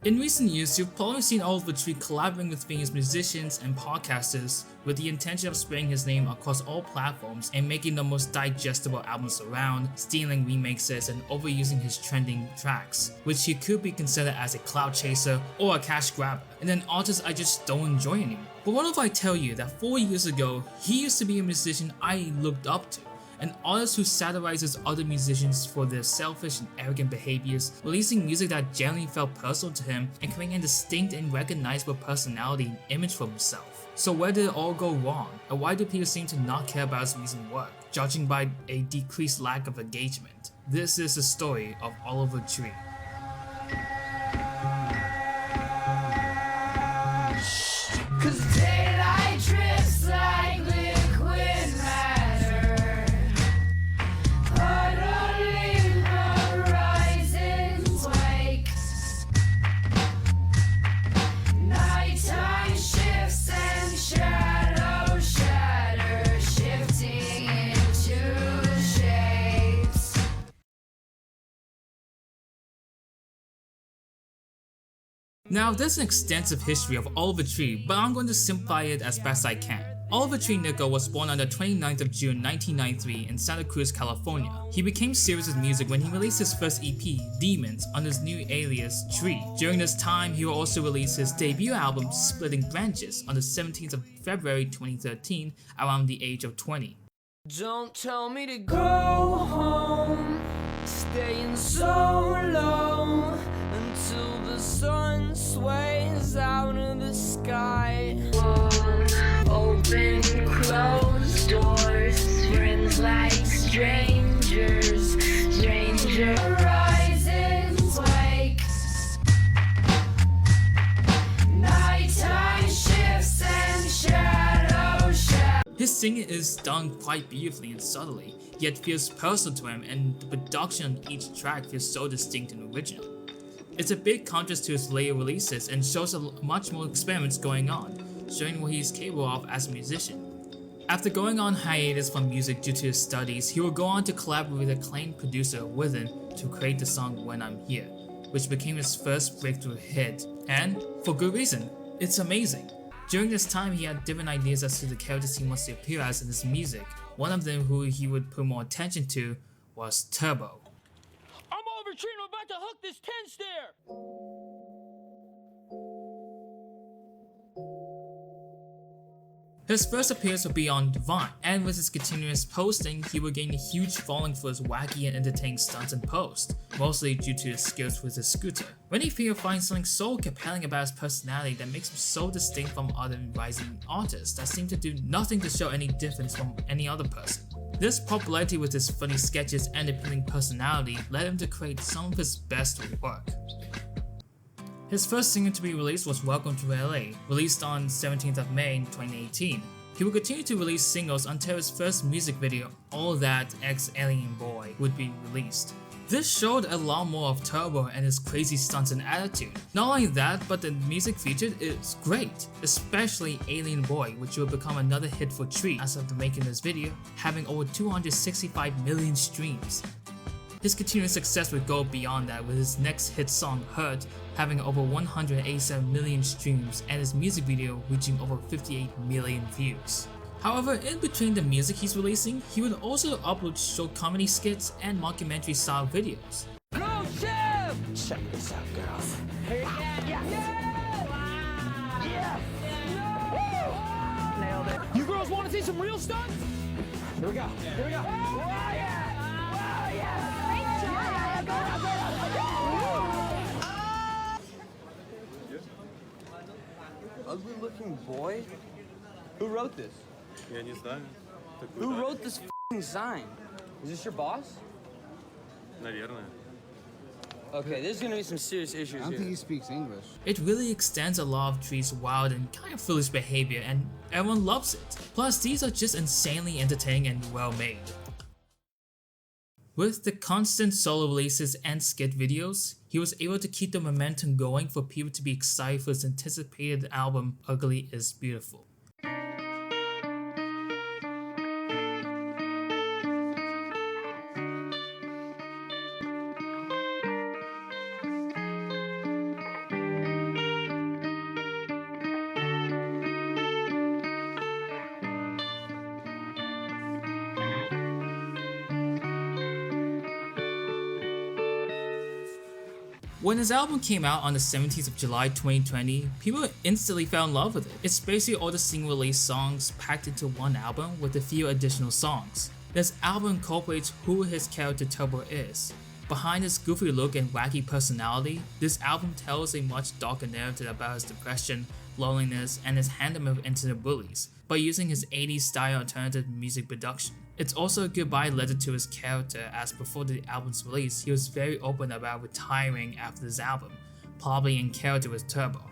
In recent years, you've probably seen Oliver Tree collaborating with famous musicians and podcasters with the intention of spreading his name across all platforms and making the most digestible albums around, stealing remixes and overusing his trending tracks, which he could be considered as a cloud chaser or a cash grabber, and an artist I just don't enjoy anymore. But what if I tell you that 4 years ago, he used to be a musician I looked up to? An artist who satirizes other musicians for their selfish and arrogant behaviors, releasing music that generally felt personal to him and creating a distinct and recognizable personality and image for himself. So where did it all go wrong, and why do people seem to not care about his recent work, judging by a decreased lack of engagement? This is the story of Oliver Tree. Cause daylight drifts like liquid matter, utterly horizons wake. Nighttime shifts and shadows shatter, shifting into shapes. Now, there's an extensive history of Oliver Tree, but I'm going to simplify it as best I can. Oliver Tree Nickel was born on the 29th of June 1993 in Santa Cruz, California. He became serious with music when he released his first EP, Demons, on his new alias, Tree. During this time, he will also release his debut album, Splitting Branches, on the 17th of February 2013, around the age of 20. Don't tell me to go home, staying so low until the sun sways out of the sky. Walls open, closed doors, friends like strangers, stranger horizons wake. Nighttime shifts and shadows shadow. His singing is done quite beautifully and subtly, yet feels personal to him, and the production on each track feels so distinct and original. It's a big contrast to his later releases and shows much more experiments going on, showing what he is capable of as a musician. After going on hiatus from music due to his studies, he will go on to collaborate with acclaimed producer Whethan to create the song When I'm Here, which became his first breakthrough hit, and for good reason. It's amazing. During this time, he had different ideas as to the characters he wants to appear as in his music. One of them who he would put more attention to was Turbo. I'm Oliver Tree and I'm about to hook this 10 stair! His first appearance would be on Vine, and with his continuous posting, he would gain a huge following for his wacky and entertaining stunts and posts, mostly due to his skills with his scooter. When he finds something so compelling about his personality that makes him so distinct from other rising artists that seem to do nothing to show any difference from any other person. This popularity with his funny sketches and appealing personality led him to create some of his best work. His first single to be released was Welcome to LA, released on 17th of May 2018. He would continue to release singles until his first music video, All That Ex-Alien Boy, would be released. This showed a lot more of Turbo and his crazy stunts and attitude. Not only that, but the music featured is great, especially Alien Boy, which will become another hit for Tree as of making this video, having over 265 million streams. His continued success would go beyond that, with his next hit song, Hurt, having over 187 million streams and his music video reaching over 58 million views. However, in between the music he's releasing, he would also upload short comedy skits and mockumentary style videos. Go, Chef! Check this out, girls. Nailed it. You girls want to see some real stunts? Here we go. Here we go. Ugly looking boy? Who wrote this? Я не знаю. Who wrote this f***ing sign? Is this your boss? Наверное. Okay, there's gonna be some serious issues I don't think here. he speaks English. It really extends a lot of Tree's wild and kind of foolish behavior, and everyone loves it. Plus, these are just insanely entertaining and well made. With the constant solo releases and skit videos, he was able to keep the momentum going for people to be excited for his anticipated album Ugly is Beautiful. When his album came out on the 17th of July 2020, people instantly fell in love with it. It's basically all the single release songs packed into one album with a few additional songs. This album incorporates who his character Turbo is. Behind his goofy look and wacky personality, this album tells a much darker narrative about his depression, loneliness, and his handoff into the bullies, by using his 80s style alternative music production. It's also a goodbye letter to his character, as before the album's release, he was very open about retiring after this album, probably in character with Turbo,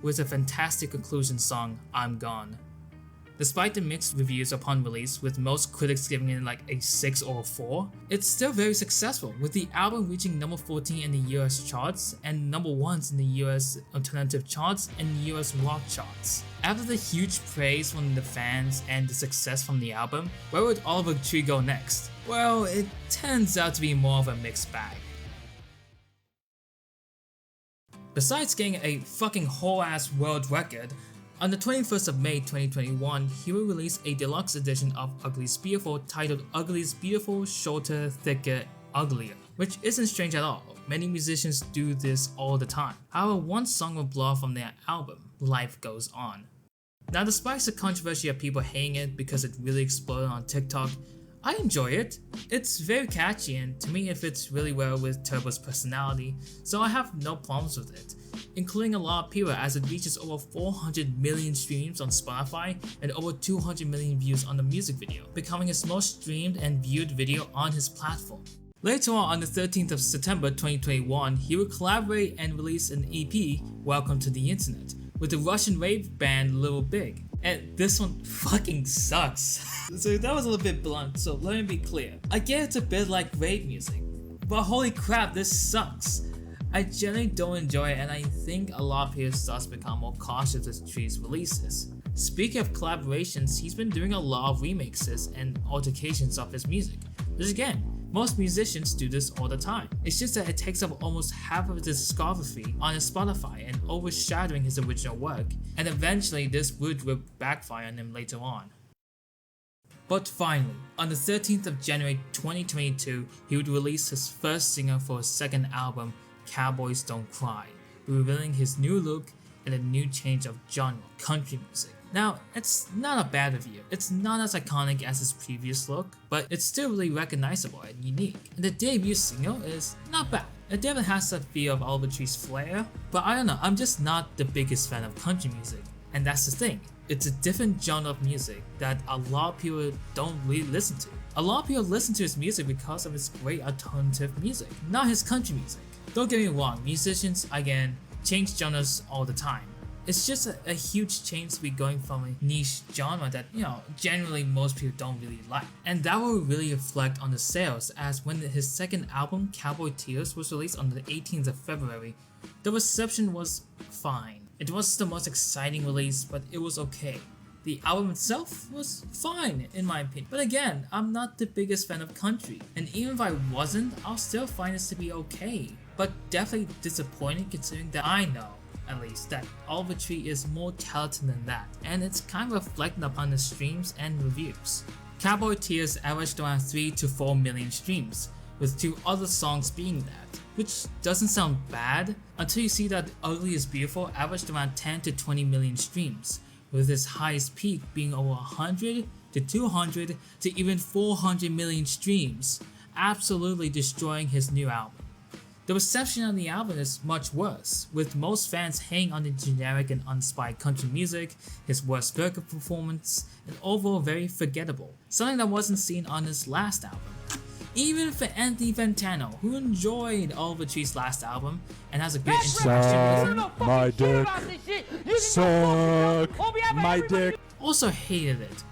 with a fantastic conclusion song, I'm Gone. Despite the mixed reviews upon release, with most critics giving it like a 6 or a 4, it's still very successful, with the album reaching number 14 in the US charts and number 1s in the US alternative charts and US rock charts. After the huge praise from the fans and the success from the album, where would Oliver Tree go next? Well, it turns out to be more of a mixed bag. Besides getting a fucking whole ass world record, on the 21st of May 2021, he will release a deluxe edition of Ugly's Beautiful titled Ugly's Beautiful, Shorter, Thicker, Uglier, which isn't strange at all. Many musicians do this all the time. However, one song will blow from their album, Life Goes On. Now, despite the controversy of people hating it because it really exploded on TikTok, I enjoy it. It's very catchy and to me it fits really well with Turbo's personality, so I have no problems with it, including a lot of people as it reaches over 400 million streams on Spotify and over 200 million views on the music video, becoming his most streamed and viewed video on his platform. Later on the 13th of September 2021, he will collaborate and release an EP, Welcome to the Internet, with the Russian rave band Little Big. And this one fucking sucks. So that was a little bit blunt, so let me be clear. I get it's a bit like rave music, but holy crap, this sucks. I generally don't enjoy it and I think a lot of people start to become more cautious with Tree's releases. Speaking of collaborations, he's been doing a lot of remixes and altercations of his music, which again, most musicians do this all the time. It's just that it takes up almost half of his discography on his Spotify and overshadowing his original work, and eventually this would backfire on him later on. But finally, on the 13th of January 2022, he would release his first single for his second album, Cowboys Don't Cry, revealing his new look and a new change of genre, country music. Now, it's not a bad review. It's not as iconic as his previous look, but it's still really recognizable and unique. And the debut single is not bad. It definitely has that feel of Oliver Tree's flair, but I don't know, I'm just not the biggest fan of country music. And that's the thing. It's a different genre of music that a lot of people don't really listen to. A lot of people listen to his music because of his great alternative music, not his country music. Don't get me wrong, musicians, again, change genres all the time. It's just a huge change to be going from a niche genre that, generally most people don't really like. And that will really reflect on the sales, as when his second album, Cowboy Tears, was released on the 18th of February, the reception was fine. It wasn't the most exciting release, but it was okay. The album itself was fine in my opinion, but again, I'm not the biggest fan of country, and even if I wasn't, I'll still find this to be okay, but definitely disappointing considering that I know, at least, that Oliver Tree is more talented than that, and it's kind of reflected upon the streams and reviews. Cowboy Tears averaged around 3 to 4 million streams, with 2 other songs being that, which doesn't sound bad until you see that Ugly is Beautiful averaged around 10 to 20 million streams, with its highest peak being over 100 to 200 to even 400 million streams, absolutely destroying his new album. The reception on the album is much worse, with most fans hating on the generic and uninspired country music, his worst vocal performance, and overall very forgettable, something that wasn't seen on his last album. Even for Anthony Fantano, who enjoyed Oliver Tree's last album and has a great interaction with him, My dick. Suck my dick. also hated it.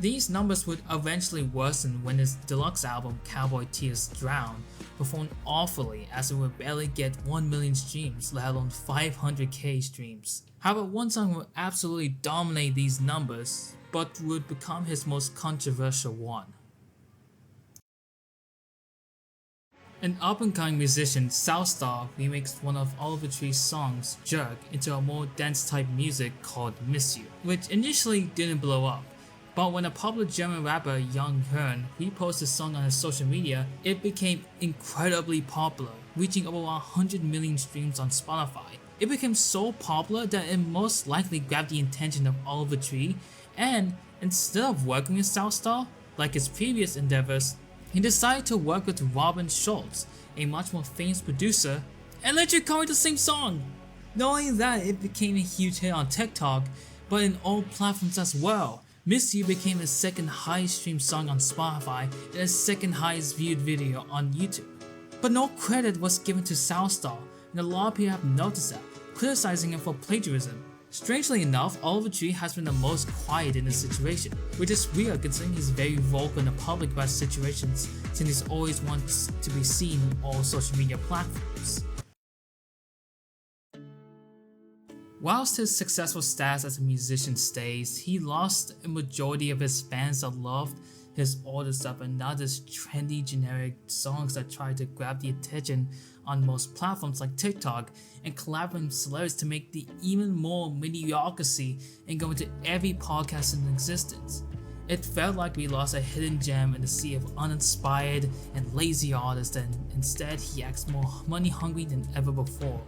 These numbers would eventually worsen when his deluxe album Cowboy Tears Drown performed awfully, as it would barely get 1 million streams, let alone 500k streams. However, one song would absolutely dominate these numbers, but would become his most controversial one. An up-and-coming musician, Southstar, remixed one of Oliver Tree's songs, Jerk, into a more dance-type music called Miss You, which initially didn't blow up. But when a popular German rapper, Whethan, reposted the song on his social media, it became incredibly popular, reaching over 100 million streams on Spotify. It became so popular that it most likely grabbed the attention of Oliver Tree, and instead of working with Southstar, like his previous endeavors, he decided to work with Robin Schultz, a much more famous producer, and let you cover the same song. Not only that, it became a huge hit on TikTok, but in all platforms as well. Miss You became the second highest streamed song on Spotify and the second highest viewed video on YouTube. But no credit was given to Southstar, and a lot of people have noticed that, criticizing him for plagiarism. Strangely enough, Oliver Tree has been the most quiet in this situation, which is weird considering he's very vocal in the public about situations since he always wants to be seen on all social media platforms. Whilst his successful status as a musician stays, he lost a majority of his fans that loved his older stuff and not his trendy generic songs that try to grab the attention on most platforms like TikTok and collaborating with celebrities to make the even more mediocrity and go into every podcast in existence. It felt like we lost a hidden gem in the sea of uninspired and lazy artists, and instead he acts more money hungry than ever before.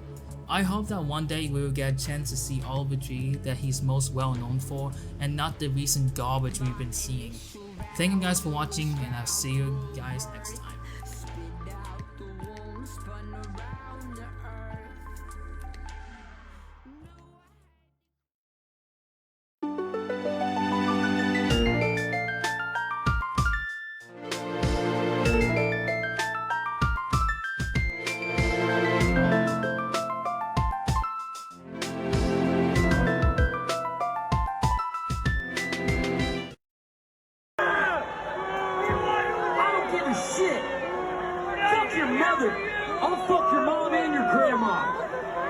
I hope that one day we will get a chance to see Oliver Tree that he's most well known for and not the recent garbage we've been seeing. Thank you guys for watching, and I'll see you guys next time. Shit! Fuck your mother! I'll fuck your mom and your grandma!